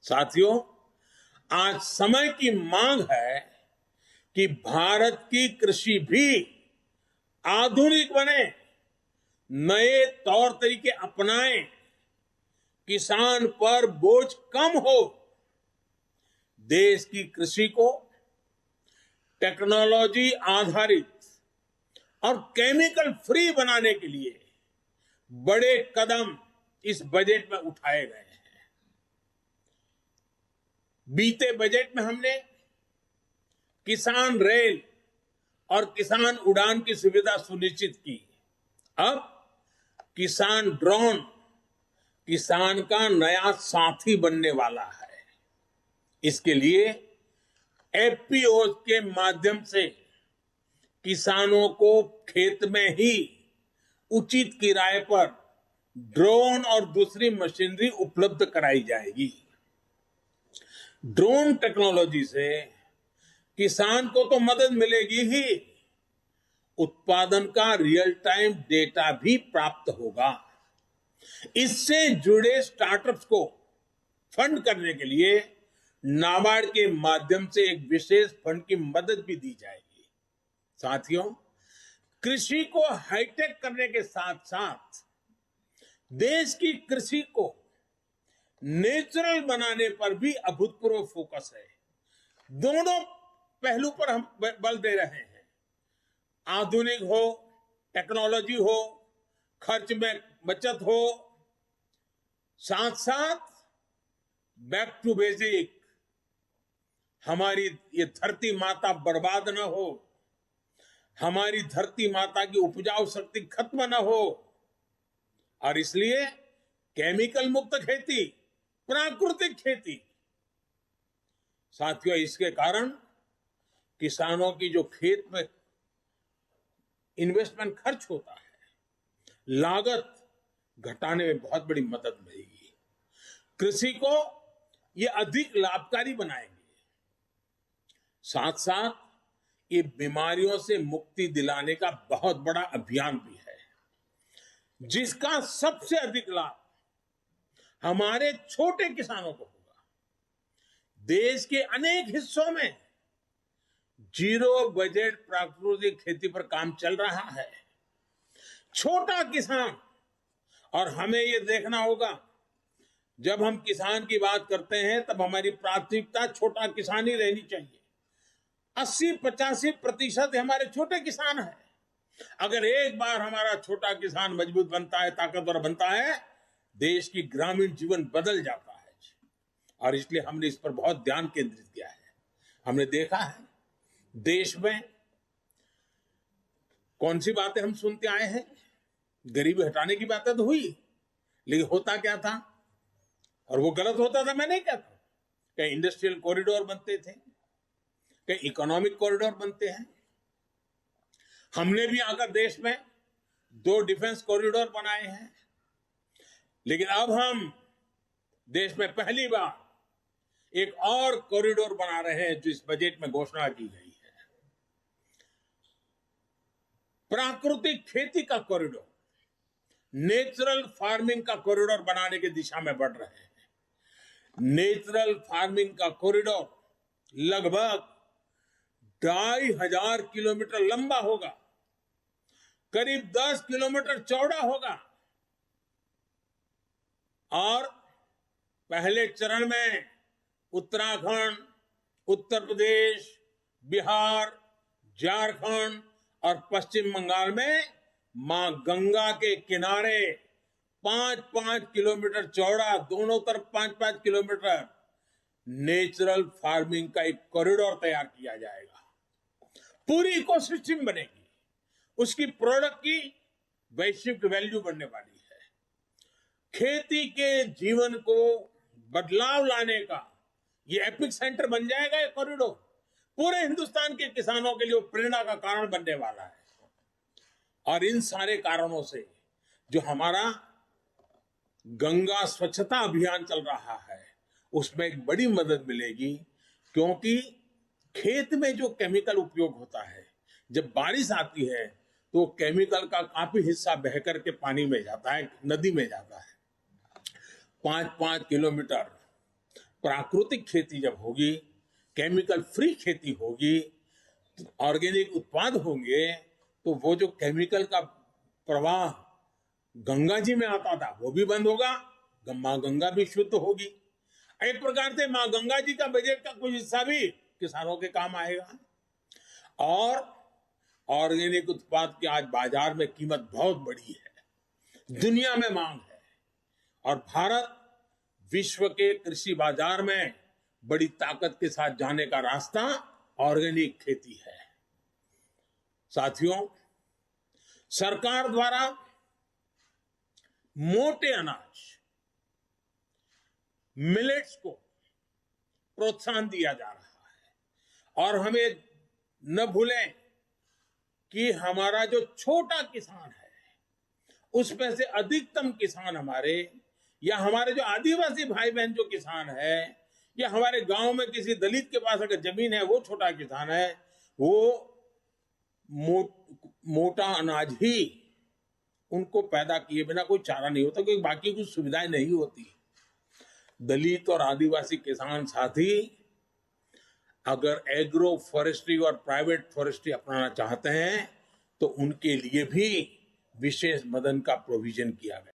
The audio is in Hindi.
साथियों, आज समय की मांग है कि भारत की कृषि भी आधुनिक बने, नए तौर तरीके अपनाएं, किसान पर बोझ कम हो। देश की कृषि को टेक्नोलॉजी आधारित और केमिकल फ्री बनाने के लिए बड़े कदम इस बजट में उठाए गए हैं। बीते बजट में हमने किसान रेल और किसान उड़ान की सुविधा सुनिश्चित की। अब किसान ड्रोन किसान का नया साथी बनने वाला है। इसके लिए एफपीओ के माध्यम से किसानों को खेत में ही उचित किराए पर ड्रोन और दूसरी मशीनरी उपलब्ध कराई जाएगी। ड्रोन टेक्नोलॉजी से किसान को तो मदद मिलेगी ही, उत्पादन का रियल टाइम डेटा भी प्राप्त होगा। इससे जुड़े स्टार्टअप्स को फंड करने के लिए नाबार्ड के माध्यम से एक विशेष फंड की मदद भी दी जाएगी। साथियों, कृषि को हाईटेक करने के साथ साथ देश की कृषि को नेचुरल बनाने पर भी अभूतपूर्व फोकस है। दोनों पहलू पर हम बल दे रहे हैं। आधुनिक हो, टेक्नोलॉजी हो, खर्च में बचत हो, साथ साथ बैक टू बेसिक, हमारी ये धरती माता बर्बाद न हो, हमारी धरती माता की उपजाऊ शक्ति खत्म न हो, और इसलिए केमिकल मुक्त खेती, प्राकृतिक खेती। साथियों, इसके कारण किसानों की जो खेत में इन्वेस्टमेंट खर्च होता है, लागत घटाने में बहुत बड़ी मदद मिलेगी। कृषि को ये अधिक लाभकारी बनाएंगे। साथ साथ ये बीमारियों से मुक्ति दिलाने का बहुत बड़ा अभियान भी है, जिसका सबसे अधिक लाभ हमारे छोटे किसानों को होगा। देश के अनेक हिस्सों में जीरो बजट प्राकृतिक खेती पर काम चल रहा है। छोटा किसान, और हमें यह देखना होगा, जब हम किसान की बात करते हैं तब हमारी प्राथमिकता छोटा किसान ही रहनी चाहिए। 80-85% हमारे छोटे किसान हैं। अगर एक बार हमारा छोटा किसान मजबूत बनता है, ताकतवर बनता है, देश की ग्रामीण जीवन बदल जाता है। और इसलिए हमने इस पर बहुत ध्यान केंद्रित किया है। हमने देखा है देश में कौन सी बातें हम सुनते आए हैं। गरीबी हटाने की बातें तो हुई, लेकिन होता क्या था, और वो गलत होता था, मैं नहीं कहता। कहीं इंडस्ट्रियल कॉरिडोर बनते थे, कहीं इकोनॉमिक कॉरिडोर बनते हैं। हमने भी आकर देश में 2 डिफेंस कॉरिडोर बनाए हैं, लेकिन अब हम देश में पहली बार एक और कॉरिडोर बना रहे हैं, जो इस बजट में घोषणा की गई है। प्राकृतिक खेती का कॉरिडोर, नेचुरल फार्मिंग का कॉरिडोर बनाने की दिशा में बढ़ रहे हैं। नेचुरल फार्मिंग का कॉरिडोर लगभग 2500 किलोमीटर लंबा होगा, करीब 10 किलोमीटर चौड़ा होगा, और पहले चरण में उत्तराखंड, उत्तर प्रदेश, बिहार, झारखंड और पश्चिम बंगाल में मां गंगा के किनारे 5-5 किलोमीटर चौड़ा, दोनों तरफ 5-5 किलोमीटर नेचुरल फार्मिंग का एक कॉरिडोर तैयार किया जाएगा। पूरी इकोसिस्टम बनेगी, उसकी प्रोडक्ट की वैश्विक वैल्यू बढ़ने वाली है। खेती के जीवन को बदलाव लाने का ये एपिक सेंटर बन जाएगा। ये कॉरिडोर पूरे हिंदुस्तान के किसानों के लिए प्रेरणा का कारण बनने वाला है। और इन सारे कारणों से जो हमारा गंगा स्वच्छता अभियान चल रहा है, उसमें एक बड़ी मदद मिलेगी, क्योंकि खेत में जो केमिकल उपयोग होता है, जब बारिश आती है तो केमिकल का काफी हिस्सा बह करके पानी में जाता है, नदी में जाता है। 5-5 किलोमीटर प्राकृतिक खेती जब होगी, केमिकल फ्री खेती होगी, ऑर्गेनिक उत्पाद होंगे, तो वो जो केमिकल का प्रवाह गंगा जी में आता था वो भी बंद होगा, माँ गंगा भी शुद्ध होगी। एक प्रकार से माँ गंगा जी का बजट का कुछ हिस्सा भी किसानों के काम आएगा। और ऑर्गेनिक उत्पाद की आज बाजार में कीमत बहुत बड़ी है, दुनिया में मांग है, और भारत विश्व के कृषि बाजार में बड़ी ताकत के साथ जाने का रास्ता ऑर्गेनिक खेती है। साथियों, सरकार द्वारा मोटे अनाज मिलेट्स को प्रोत्साहन दिया जा रहा है, और हमें न भूलें कि हमारा जो छोटा किसान है उसमें से अधिकतम किसान हमारे, या हमारे जो आदिवासी भाई बहन जो किसान है, या हमारे गांव में किसी दलित के पास अगर जमीन है वो छोटा किसान है, वो मोटा अनाज ही उनको पैदा किए बिना कोई चारा नहीं होता, क्योंकि बाकी कुछ सुविधाएं नहीं होती। दलित और आदिवासी किसान साथी अगर एग्रो फॉरेस्ट्री और प्राइवेट फॉरेस्ट्री अपनाना चाहते हैं तो उनके लिए भी विशेष मदद का प्रोविजन किया गया।